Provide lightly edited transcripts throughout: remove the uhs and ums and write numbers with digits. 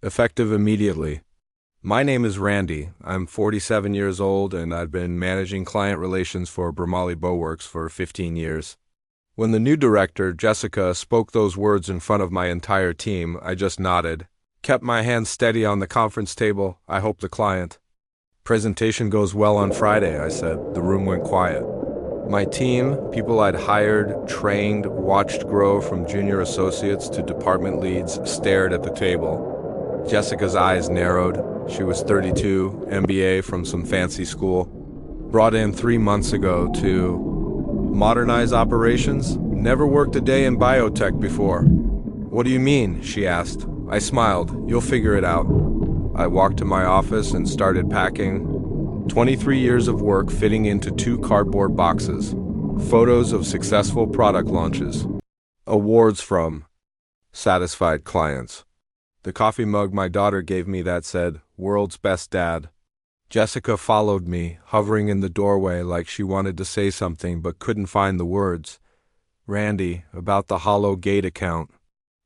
Effective immediately. My name is Randy. I'm 47 years old and I've been managing client relations for Bramali Bowworks for 15 years. When the new director, Jessica, spoke those words in front of my entire team, I just nodded, kept my hands steady on the conference table. I hope the client. Presentation goes well on Friday, I said. The room went quiet. My team, people I'd hired, trained, watched grow from junior associates to department leads, stared at the table. Jessica's eyes narrowed. She was 32, MBA from some fancy school. Brought in 3 months ago to modernize operations. Never worked a day in biotech before. What do you mean? She asked. I smiled. You'll figure it out. I walked to my office and started packing. 23 years of work fitting into 2 cardboard boxes. Photos of successful product launches. Awards from satisfied clients. The coffee mug my daughter gave me that said, "World's Best Dad." Jessica followed me, hovering in the doorway like she wanted to say something but couldn't find the words. Randy, about the Hollow Gate account.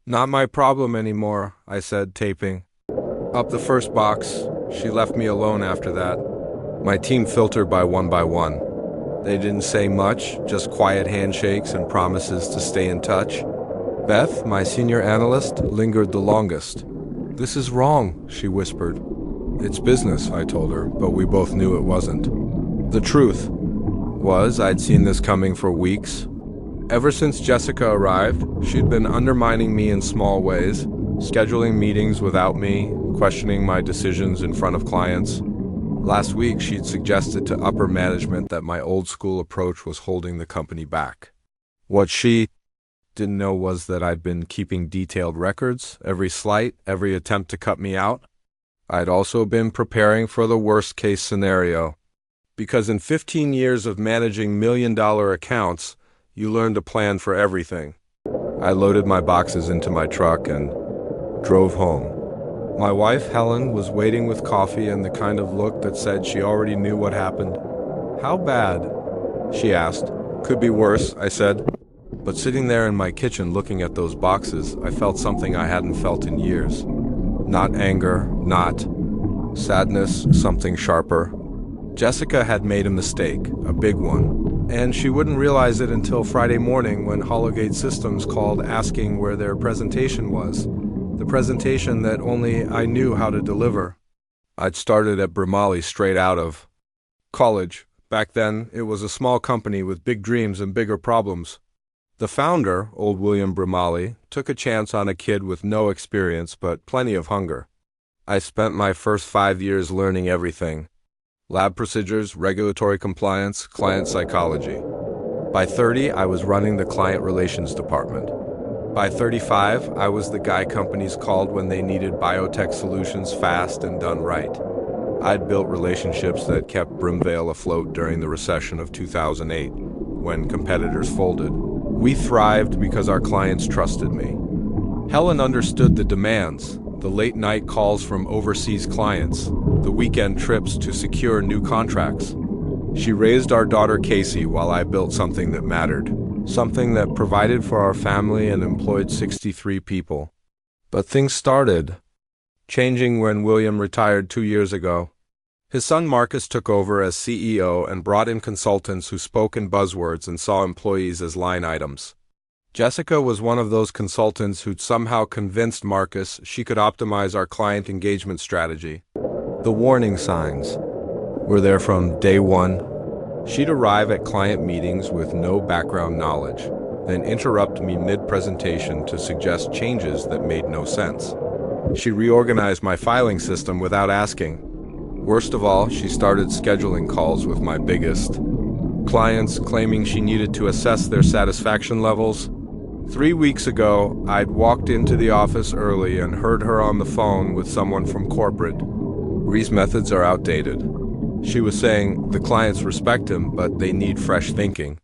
Not my problem anymore, I said, taping. Up the first box. She left me alone after that. My team filtered by one. They didn't say much, just quiet handshakes and promises to stay in touch. Beth, my senior analyst, lingered the longest. This is wrong, she whispered. It's business, I told her, but we both knew it wasn't. The truth was I'd seen this coming for weeks. Ever since Jessica arrived, she'd been undermining me in small ways, scheduling meetings without me, questioning my decisions in front of clients. Last week, she'd suggested to upper management that my old school approach was holding the company back. What she didn't know was that I'd been keeping detailed records, every slight, every attempt to cut me out. I'd also been preparing for the worst-case scenario. Because in 15 years of managing million-dollar accounts, you learn to plan for everything. I loaded my boxes into my truck and drove home. My wife, Helen, was waiting with coffee and the kind of look that said she already knew what happened. How bad? She asked. Could be worse, I said. But sitting there in my kitchen looking at those boxes, I felt something I hadn't felt in years. Not anger, not sadness, something sharper. Jessica had made a mistake, a big one, and she wouldn't realize it until Friday morning when Hollowgate Systems called asking where their presentation was. The presentation that only I knew how to deliver. I'd started at Bramali straight out of college. Back then, it was a small company with big dreams and bigger problems. The founder, old William Bramali, took a chance on a kid with no experience but plenty of hunger. I spent my first 5 years learning everything. Lab procedures, regulatory compliance, client psychology. By 30, I was running the client relations department. By 35, I was the guy companies called when they needed biotech solutions fast and done right. I'd built relationships that kept Brimvale afloat during the recession of 2008, when competitors folded. We thrived because our clients trusted me. Helen understood the demands, the late-night calls from overseas clients, the weekend trips to secure new contracts. She raised our daughter Casey while I built something that mattered, something that provided for our family and employed 63 people. But things started changing when William retired 2 years ago. His son Marcus took over as CEO and brought in consultants who spoke in buzzwords and saw employees as line items. Jessica was one of those consultants who'd somehow convinced Marcus she could optimize our client engagement strategy. The warning signs were there from day one. She'd arrive at client meetings with no background knowledge, then interrupt me mid-presentation to suggest changes that made no sense. She reorganized my filing system without asking. Worst of all, she started scheduling calls with my biggest clients, claiming she needed to assess their satisfaction levels. 3 weeks ago, I'd walked into the office early and heard her on the phone with someone from corporate. Ree's methods are outdated. She was saying, the clients respect him, but they need fresh thinking.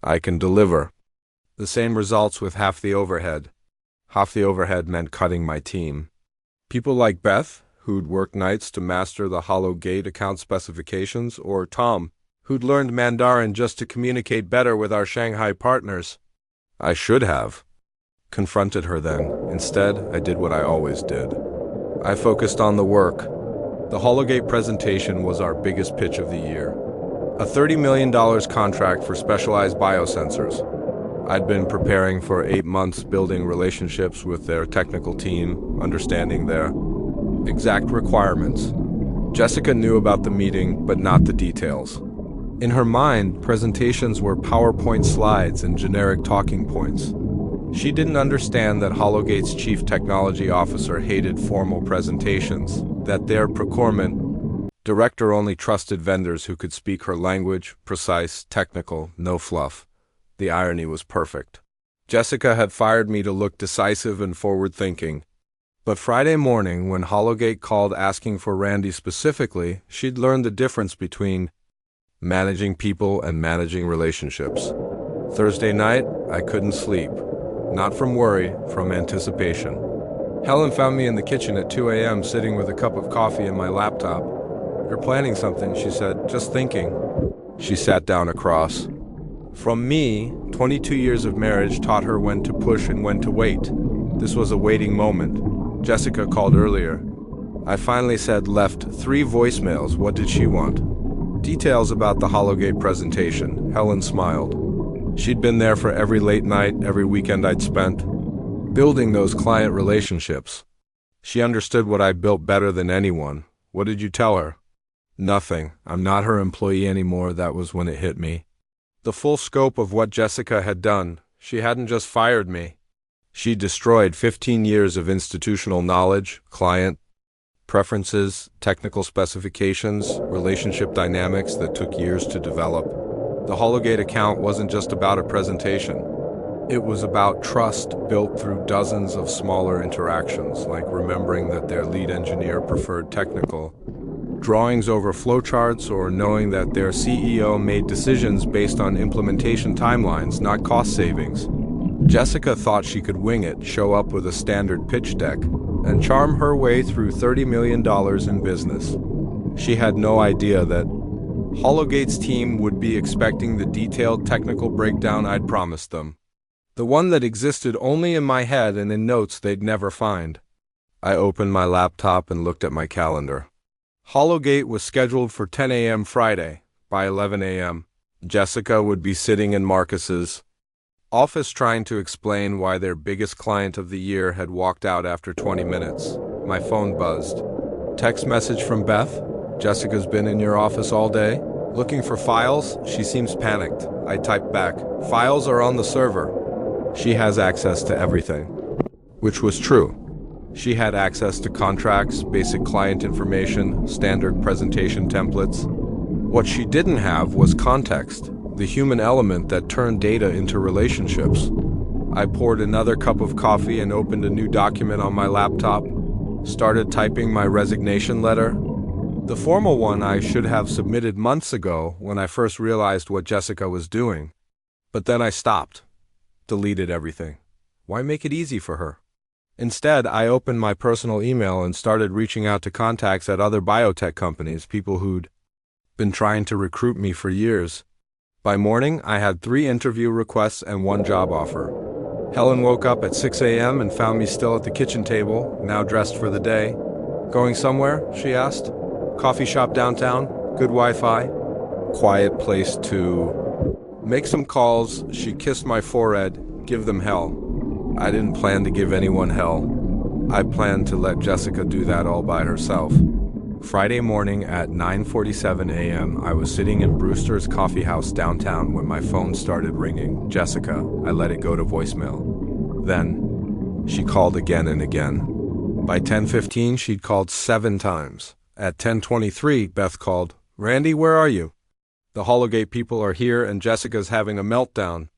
I can deliver. The same results with half the overhead. Half the overhead meant cutting my team. People like Beth, who'd worked nights to master the Hollow Gate account specifications, or Tom, who'd learned Mandarin just to communicate better with our Shanghai partners. I should have confronted her then. Instead, I did what I always did. I focused on the work. The Hologate presentation was our biggest pitch of the year. A $30 million contract for specialized biosensors. I'd been preparing for 8 months, building relationships with their technical team, understanding their exact requirements. Jessica knew about the meeting, but not the details. In her mind, presentations were PowerPoint slides and generic talking points. She didn't understand that Hologate's chief technology officer hated formal presentations, that their procurement director only trusted vendors who could speak her language, precise, technical, no fluff. The irony was perfect. Jessica had fired me to look decisive and forward-thinking. But Friday morning, when Hologate called asking for Randy specifically, she'd learned the difference between managing people and managing relationships. Thursday night, I couldn't sleep. Not from worry, from anticipation. Helen found me in the kitchen at 2 a.m. sitting with a cup of coffee and my laptop. "You're planning something," she said. "Just thinking." She sat down across. From me, 22 years of marriage taught her when to push and when to wait. This was a waiting moment. Jessica called earlier. I finally said left 3 voicemails. What did she want? Details about the Hologate presentation. Helen smiled. She'd been there for every late night, every weekend I'd spent, building those client relationships. She understood what I built better than anyone. What did you tell her? Nothing. I'm not her employee anymore. That was when it hit me. The full scope of what Jessica had done. She hadn't just fired me. She destroyed 15 years of institutional knowledge, client preferences, technical specifications, relationship dynamics that took years to develop. The Hologate account wasn't just about a presentation. It was about trust built through dozens of smaller interactions, like remembering that their lead engineer preferred technical drawings over flowcharts, or knowing that their CEO made decisions based on implementation timelines, not cost savings. Jessica thought she could wing it, show up with a standard pitch deck, and charm her way through $30 million in business. She had no idea that Hologate's team would be expecting the detailed technical breakdown I'd promised them. The one that existed only in my head and in notes they'd never find. I opened my laptop and looked at my calendar. Hologate was scheduled for 10 a.m. Friday. By 11 a.m., Jessica would be sitting in Marcus's office trying to explain why their biggest client of the year had walked out after 20 minutes. My phone buzzed. Text message from Beth. "Jessica's been in your office all day, looking for files. She seems panicked." I typed back, "Files are on the server. She has access to everything." Which was true. She had access to contracts, basic client information, standard presentation templates. What she didn't have was context, the human element that turned data into relationships. I poured another cup of coffee and opened a new document on my laptop, started typing my resignation letter. The formal one I should have submitted months ago when I first realized what Jessica was doing. But then I stopped, deleted everything. Why make it easy for her? Instead, I opened my personal email and started reaching out to contacts at other biotech companies, people who'd been trying to recruit me for years. By morning, I had 3 interview requests and 1 job offer. Helen woke up at 6 a.m. and found me still at the kitchen table, now dressed for the day. "Going somewhere?" she asked. "Coffee shop downtown? Good Wi-Fi? Quiet place to make some calls." She kissed my forehead. "Give them hell." I didn't plan to give anyone hell. I planned to let Jessica do that all by herself. Friday morning at 9:47 a.m., I was sitting in Brewster's Coffee House downtown when my phone started ringing. "Jessica." I let it go to voicemail. Then she called again and again. By 10:15, she'd called 7 times. At 10:23, Beth called. "Randy, where are you?" "The Hologate people are here and Jessica's having a meltdown.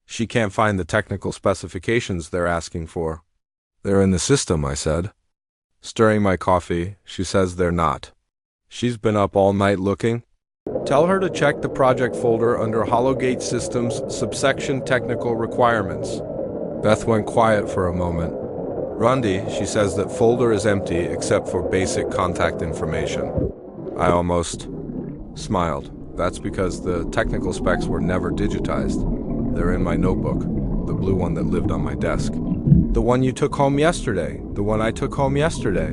She can't find the technical specifications they're asking for." "They're in the system," I said. Stirring my coffee, she says they're not. She's been up all night looking. "Tell her to check the project folder under Hologate Systems, subsection Technical Requirements." Beth went quiet for a moment. "Randy," she says, "that folder is empty except for basic contact information." I almost smiled. That's because the technical specs were never digitized. They're in my notebook, the blue one that lived on my desk. "The one you took home yesterday. The one I took home yesterday."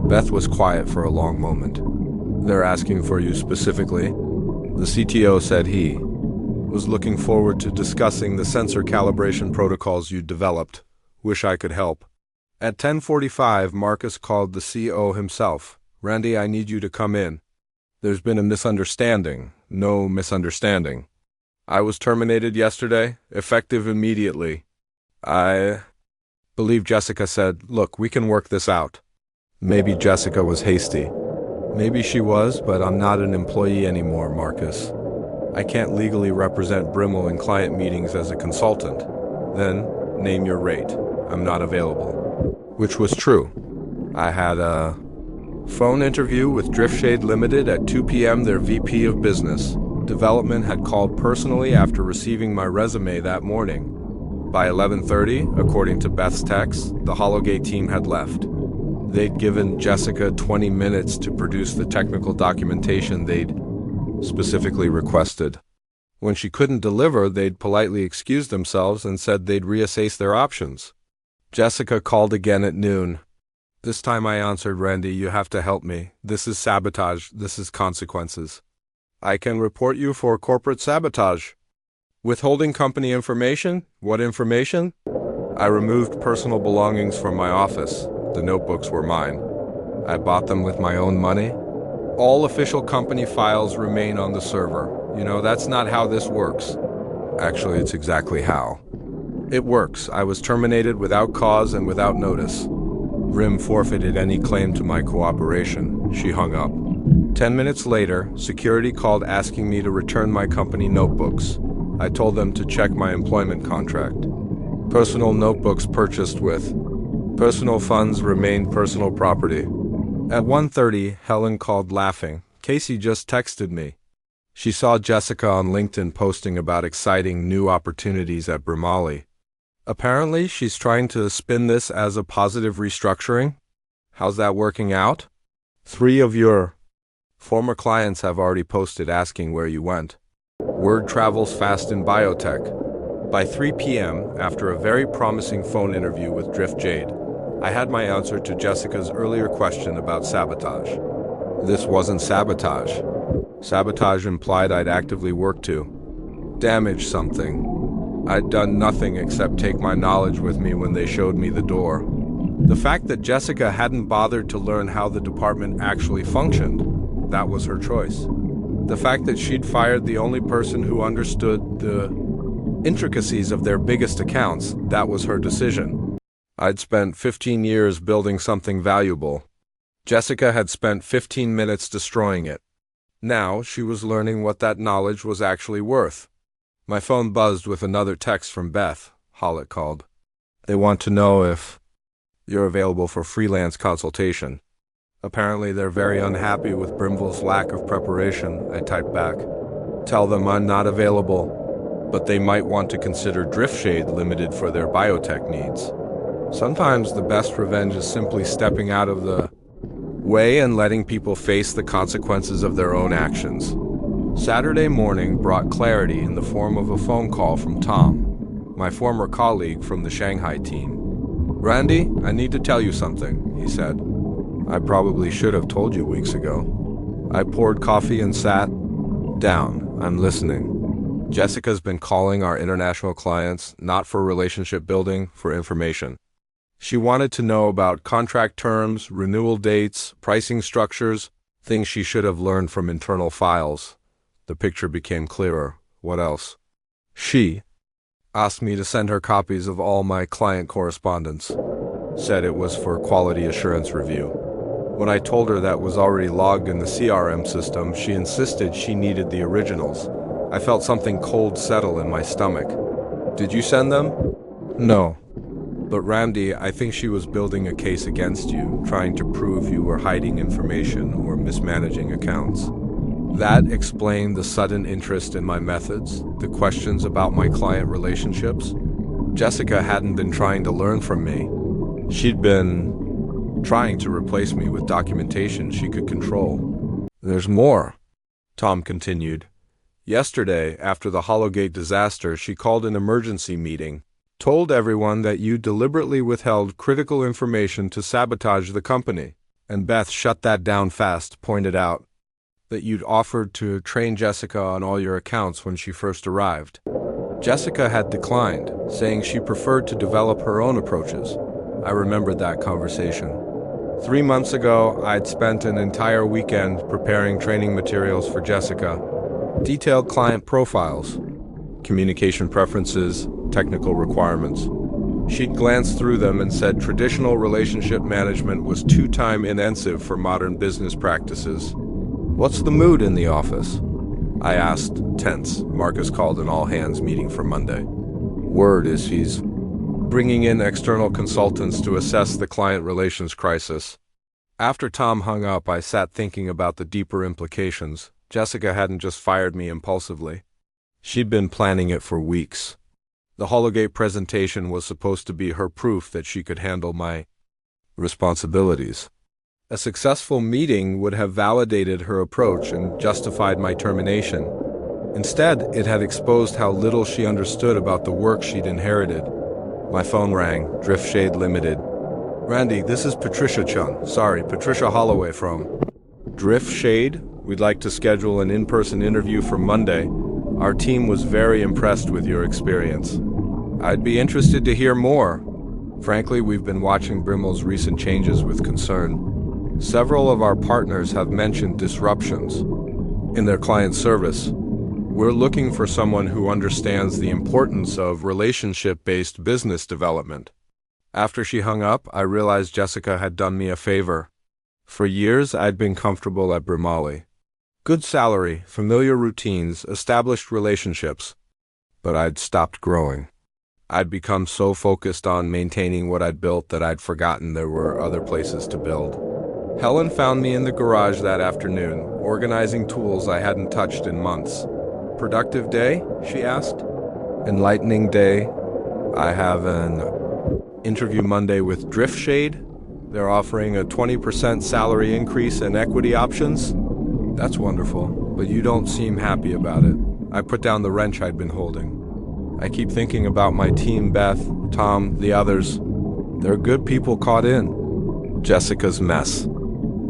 Beth was quiet for a long moment. "They're asking for you specifically?" The CTO said he was looking forward to discussing the sensor calibration protocols you developed. Wish I could help. At 10:45, Marcus called the CO himself. "Randy, I need you to come in. There's been a misunderstanding." "No misunderstanding. I was terminated yesterday, effective immediately." "I believe Jessica said, 'Look, we can work this out.'" Maybe Jessica was hasty. Maybe she was, but I'm not an employee anymore, Marcus. I can't legally represent Brimmel in client meetings as a consultant. Then, name your rate. I'm not available. Which was true. I had a phone interview with Driftshade Limited at 2 p.m. Their VP of Business Development had called personally after receiving my resume that morning. By 11:30, according to Beth's text, the Hologate team had left. They'd given Jessica 20 minutes to produce the technical documentation they'd specifically requested. When she couldn't deliver, they'd politely excused themselves and said they'd reassess their options. Jessica called again at noon. This time I answered, "Randy, you have to help me. This is sabotage. This is consequences. I can report you for corporate sabotage. Withholding company information? What information?" I removed personal belongings from my office. The notebooks were mine. I bought them with my own money. All official company files remain on the server. You know, that's not how this works. Actually, it's exactly how. It works. I was terminated without cause and without notice. RIM forfeited any claim to my cooperation. She hung up. 10 minutes later, security called asking me to return my company notebooks. I told them to check my employment contract. Personal notebooks purchased with personal funds remained personal property. At 1:30, Helen called laughing. "Casey just texted me. She saw Jessica on LinkedIn posting about exciting new opportunities at Brimali. Apparently, she's trying to spin this as a positive restructuring. How's that working out? 3 of your former clients have already posted asking where you went. Word travels fast in biotech." By 3 p.m., after a very promising phone interview with Drift Jade, I had my answer to Jessica's earlier question about sabotage. This wasn't sabotage. Sabotage implied I'd actively worked to damage something. I'd done nothing except take my knowledge with me when they showed me the door. The fact that Jessica hadn't bothered to learn how the department actually functioned, that was her choice. The fact that she'd fired the only person who understood the intricacies of their biggest accounts, that was her decision. I'd spent 15 years building something valuable. Jessica had spent 15 minutes destroying it. Now she was learning what that knowledge was actually worth. My phone buzzed with another text from Beth. Hollett called. "They want to know if you're available for freelance consultation." Apparently they're very unhappy with Brimville's lack of preparation, I typed back. "Tell them I'm not available, but they might want to consider Driftshade Limited for their biotech needs." Sometimes the best revenge is simply stepping out of the way and letting people face the consequences of their own actions. Saturday morning brought clarity in the form of a phone call from Tom, my former colleague from the Shanghai team. "Randy, I need to tell you something," he said. "I probably should have told you weeks ago." I poured coffee and sat down. "I'm listening." "Jessica's been calling our international clients, not for relationship building, for information. She wanted to know about contract terms, renewal dates, pricing structures, things she should have learned from internal files." The picture became clearer. What else? "She asked me to send her copies of all my client correspondence. Said it was for quality assurance review. When I told her that was already logged in the CRM system, she insisted she needed the originals. I felt something cold settle in my stomach. Did you send them?" "No. But Randy, I think she was building a case against you, trying to prove you were hiding information or mismanaging accounts." That explained the sudden interest in my methods, the questions about my client relationships. Jessica hadn't been trying to learn from me. She'd been trying to replace me with documentation she could control. "There's more," Tom continued. "Yesterday, after the Hologate disaster, she called an emergency meeting, told everyone that you deliberately withheld critical information to sabotage the company. And Beth shut that down fast, pointed out that you'd offered to train Jessica on all your accounts when she first arrived. Jessica had declined, saying she preferred to develop her own approaches. I remembered that conversation. 3 months ago, I'd spent an entire weekend preparing training materials for Jessica. Detailed client profiles, communication preferences, technical requirements. She'd glanced through them and said traditional relationship management was too time-intensive for modern business practices. "What's the mood in the office?" I asked, tense. Marcus called an all-hands meeting for Monday. Word is he's bringing in external consultants to assess the client relations crisis. After Tom hung up, I sat thinking about the deeper implications. Jessica hadn't just fired me impulsively. She'd been planning it for weeks. The Hologate presentation was supposed to be her proof that she could handle my responsibilities. A successful meeting would have validated her approach and justified my termination. Instead, it had exposed how little she understood about the work she'd inherited. My phone rang, Driftshade Limited. "Randy, this is Patricia Chun. Sorry, Patricia Holloway from Driftshade. We'd like to schedule an in-person interview for Monday. Our team was very impressed with your experience. I'd be interested to hear more. Frankly, we've been watching Brimmel's recent changes with concern. Several of our partners have mentioned disruptions in their client service. We're looking for someone who understands the importance of relationship-based business development." After she hung up, I realized Jessica had done me a favor. For years, I'd been comfortable at Brimali. Good salary, familiar routines, established relationships. But I'd stopped growing. I'd become so focused on maintaining what I'd built that I'd forgotten there were other places to build. Helen found me in the garage that afternoon, organizing tools I hadn't touched in months. "Productive day?" she asked. "Enlightening day. I have an interview Monday with Driftshade. They're offering a 20% salary increase and equity options." "That's wonderful, but you don't seem happy about it." I put down the wrench I'd been holding. "I keep thinking about my team, Beth, Tom, the others. They're good people caught in Jessica's mess.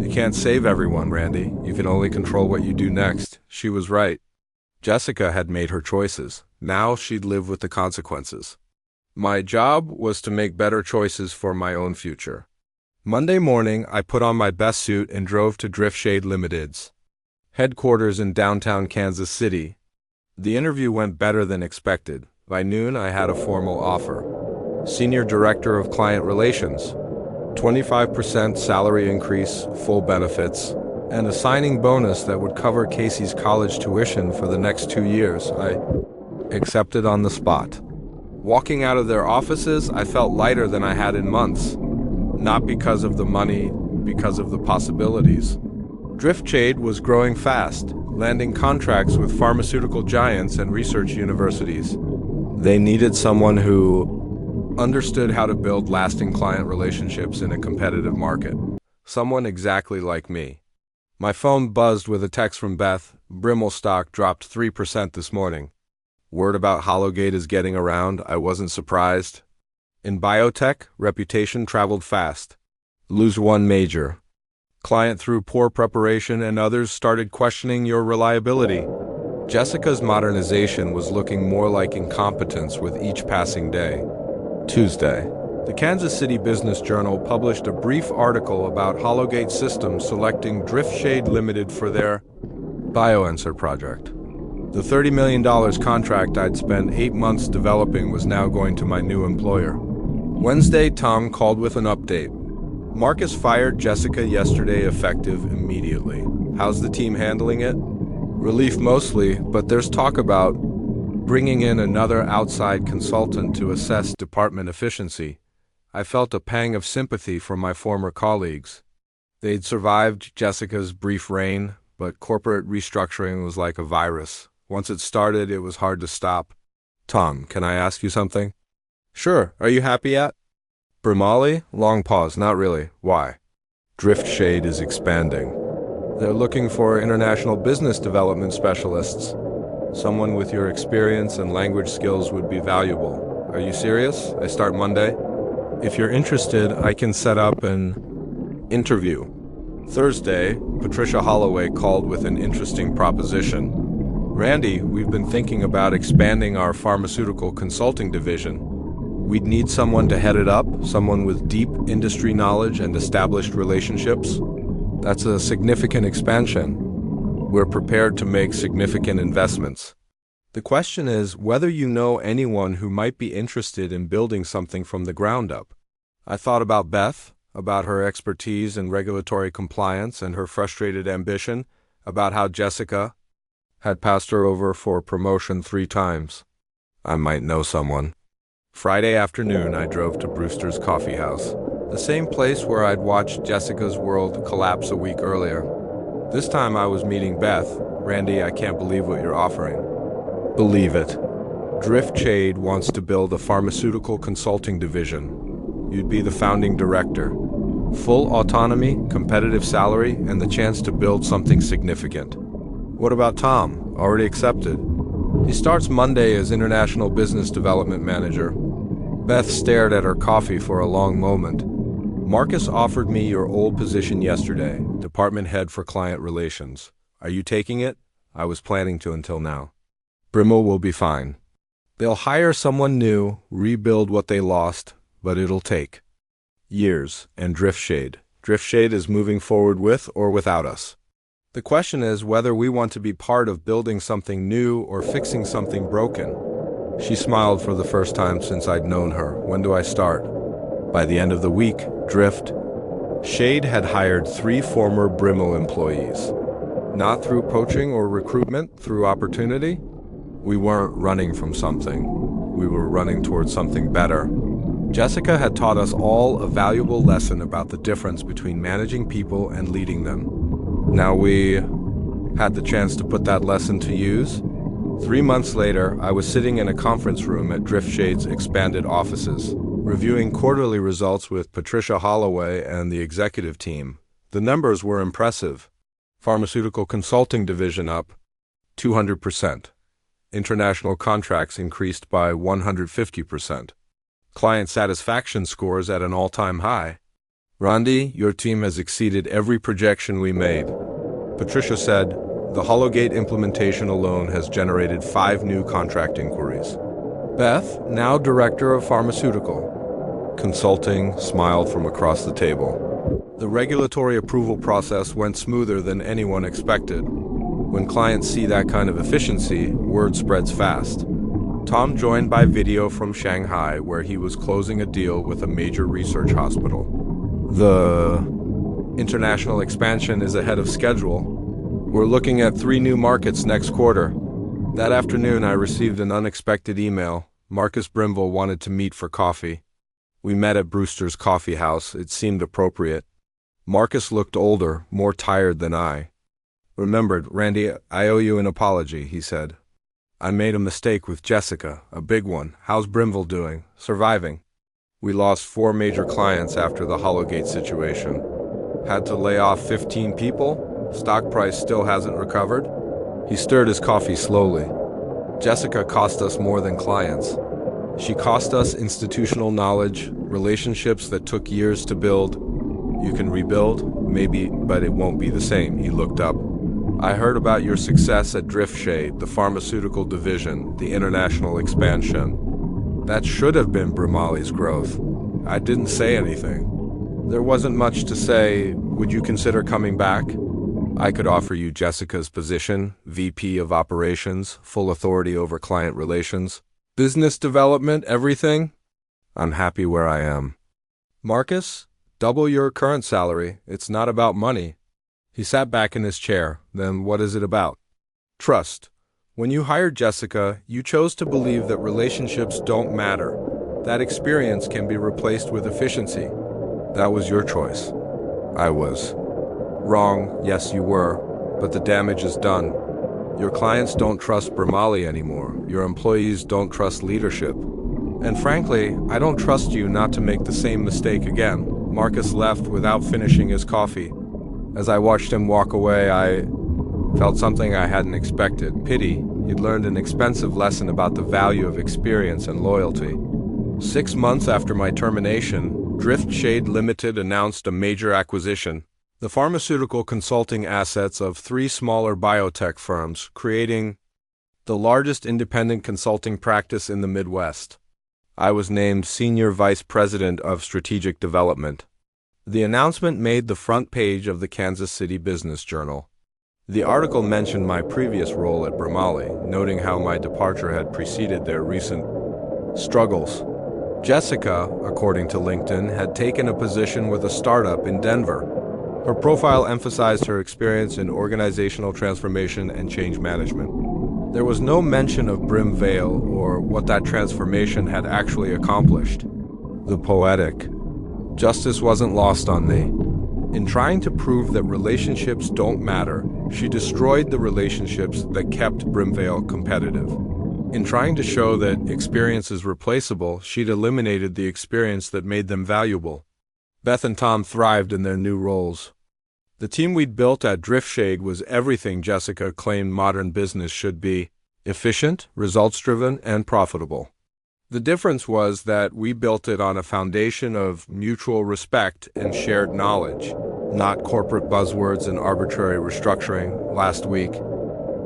You can't save everyone, Randy. You can only control what you do next." She was right. Jessica had made her choices. Now she'd live with the consequences. My job was to make better choices for my own future. Monday morning, I put on my best suit and drove to Driftshade Limited's headquarters in downtown Kansas City. The interview went better than expected. By noon, I had a formal offer. Senior Director of Client Relations, 25% salary increase, full benefits, and a signing bonus that would cover Casey's college tuition for the next 2 years. I accepted on the spot. Walking out of their offices, I felt lighter than I had in months. Not because of the money, because of the possibilities. Driftshade was growing fast, landing contracts with pharmaceutical giants and research universities. They needed someone who understood how to build lasting client relationships in a competitive market. Someone exactly like me. My phone buzzed with a text from Beth. "Brimmel stock dropped 3% this morning." Word about Hologate is getting around. I wasn't surprised. In biotech, reputation traveled fast. Lose one major client through poor preparation, and others started questioning your reliability. Jessica's modernization was looking more like incompetence with each passing day. Tuesday, the Kansas City Business Journal published a brief article about Hologate Systems selecting Driftshade Limited for their BioAnswer project. The $30 million contract I'd spent 8 months developing was now going to my new employer. Wednesday, Tom called with an update. "Marcus fired Jessica yesterday, effective immediately. How's the team handling it?" "Relief mostly, but there's talk about bringing in another outside consultant to assess department efficiency." I felt a pang of sympathy for my former colleagues. They'd survived Jessica's brief reign, but corporate restructuring was like a virus. Once it started, it was hard to stop. "Tom, can I ask you something?" "Sure. Are you happy yet?" "Brimali?" Long pause. "Not really. Why?" "Driftshade is expanding. They're looking for international business development specialists. Someone with your experience and language skills would be valuable." "Are you serious? I start Monday?" "If you're interested, I can set up an interview." Thursday, Patricia Holloway called with an interesting proposition. Randy, we've been thinking about expanding our pharmaceutical consulting division. We'd need someone to head it up, someone with deep industry knowledge and established relationships. That's a significant expansion. We're prepared to make significant investments. The question is whether you know anyone who might be interested in building something from the ground up. I thought about Beth, about her expertise in regulatory compliance and her frustrated ambition, about how Jessica had passed her over for promotion 3 times. I might know someone. Friday afternoon, I drove to Brewster's Coffee House, the same place where I'd watched Jessica's world collapse a week earlier. This time I was meeting Beth. Randy, I can't believe what you're offering. Believe it. Drift Shade wants to build a pharmaceutical consulting division. You'd be the founding director. Full autonomy, competitive salary, and the chance to build something significant. What about Tom? Already accepted. He starts Monday as International Business Development Manager. Beth stared at her coffee for a long moment. Marcus offered me your old position yesterday, Department Head for Client Relations. Are you taking it? I was planning to until now. Brimmel will be fine. They'll hire someone new, rebuild what they lost, but it'll take years. And Drift Shade. Drift Shade is moving forward with or without us. The question is whether we want to be part of building something new or fixing something broken. She smiled for the first time since I'd known her. When do I start? By the end of the week, Drift Shade had hired 3 former Brimmel employees. Not through poaching or recruitment, through opportunity. We weren't running from something. We were running towards something better. Jessica had taught us all a valuable lesson about the difference between managing people and leading them. Now we had the chance to put that lesson to use. 3 months later, I was sitting in a conference room at Drift Shade's expanded offices, reviewing quarterly results with Patricia Holloway and the executive team. The numbers were impressive. Pharmaceutical consulting division up 200%. International contracts increased by 150%. Client satisfaction scores at an all-time high. Randy, your team has exceeded every projection we made. Patricia said, the Hollowgate implementation alone has generated 5 new contract inquiries. Beth, now Director of Pharmaceutical Consulting, smiled from across the table. The regulatory approval process went smoother than anyone expected. When clients see that kind of efficiency, word spreads fast. Tom joined by video from Shanghai, where he was closing a deal with a major research hospital. The international expansion is ahead of schedule. We're looking at 3 new markets next quarter. That afternoon, I received an unexpected email. Marcus Brimble wanted to meet for coffee. We met at Brewster's Coffee House. It seemed appropriate. Marcus looked older, more tired than I. Remembered, Randy, I owe you an apology, he said. I made a mistake with Jessica, a big one. How's Brimble doing? Surviving. We lost 4 major clients after the Hollowgate situation. Had to lay off 15 people. Stock price still hasn't recovered. He stirred his coffee slowly. Jessica cost us more than clients. She cost us institutional knowledge, relationships that took years to build. You can rebuild, maybe, but it won't be the same. He looked up. I heard about your success at Drift Shade, the pharmaceutical division, the international expansion. That should have been Brimali's growth. I didn't say anything. There wasn't much to say. Would you consider coming back? I could offer you Jessica's position, VP of Operations, full authority over client relations, business development, everything. I'm happy where I am. Marcus, double your current salary. It's not about money. He sat back in his chair. Then what is it about? Trust. When you hired Jessica, you chose to believe that relationships don't matter. That experience can be replaced with efficiency. That was your choice. I was wrong. Yes, you were. But the damage is done. Your clients don't trust Brimali anymore. Your employees don't trust leadership. And frankly, I don't trust you not to make the same mistake again. Marcus left without finishing his coffee. As I watched him walk away, I felt something I hadn't expected. Pity. He'd learned an expensive lesson about the value of experience and loyalty. 6 months after my termination, Drift Shade Limited announced a major acquisition. the pharmaceutical consulting assets of 3 smaller biotech firms, creating the largest independent consulting practice in the Midwest. I was named Senior Vice President of Strategic Development. The announcement made the front page of the Kansas City Business Journal. The article mentioned my previous role at Bramali, noting how my departure had preceded their recent struggles. Jessica, according to LinkedIn, had taken a position with a startup in Denver. Her profile emphasized her experience in organizational transformation and change management. There was no mention of Brimvale or what that transformation had actually accomplished. The poetic justice wasn't lost on me. In trying to prove that relationships don't matter, she destroyed the relationships that kept Brimvale competitive. In trying to show that experience is replaceable, she'd eliminated the experience that made them valuable. Beth and Tom thrived in their new roles. The team we'd built at Driftshade was everything Jessica claimed modern business should be: efficient, results-driven, and profitable. The difference was that we built it on a foundation of mutual respect and shared knowledge, not corporate buzzwords and arbitrary restructuring. Last week,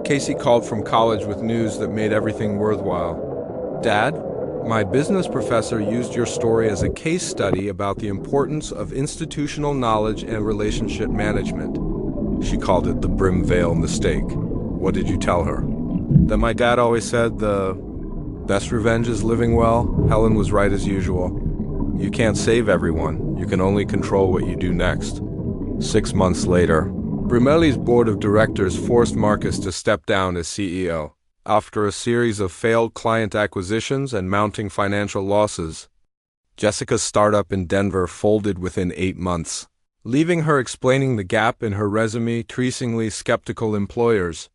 Casey called from college with news that made everything worthwhile. "Dad, my business professor used your story as a case study about the importance of institutional knowledge and relationship management." She called it the Brimvale mistake. What did you tell her? That my dad always said the best revenge is living well? Helen was right as usual. You can't save everyone. You can only control what you do next. 6 months later, Brimali's board of directors forced Marcus to step down as CEO. After a series of failed client acquisitions and mounting financial losses, Jessica's startup in Denver folded within 8 months, leaving her explaining the gap in her resume to increasingly skeptical employers.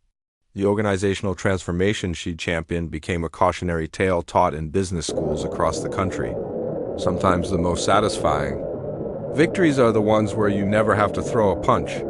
The organizational transformation she championed became a cautionary tale taught in business schools across the country. Sometimes the most satisfying victories are the ones where you never have to throw a punch.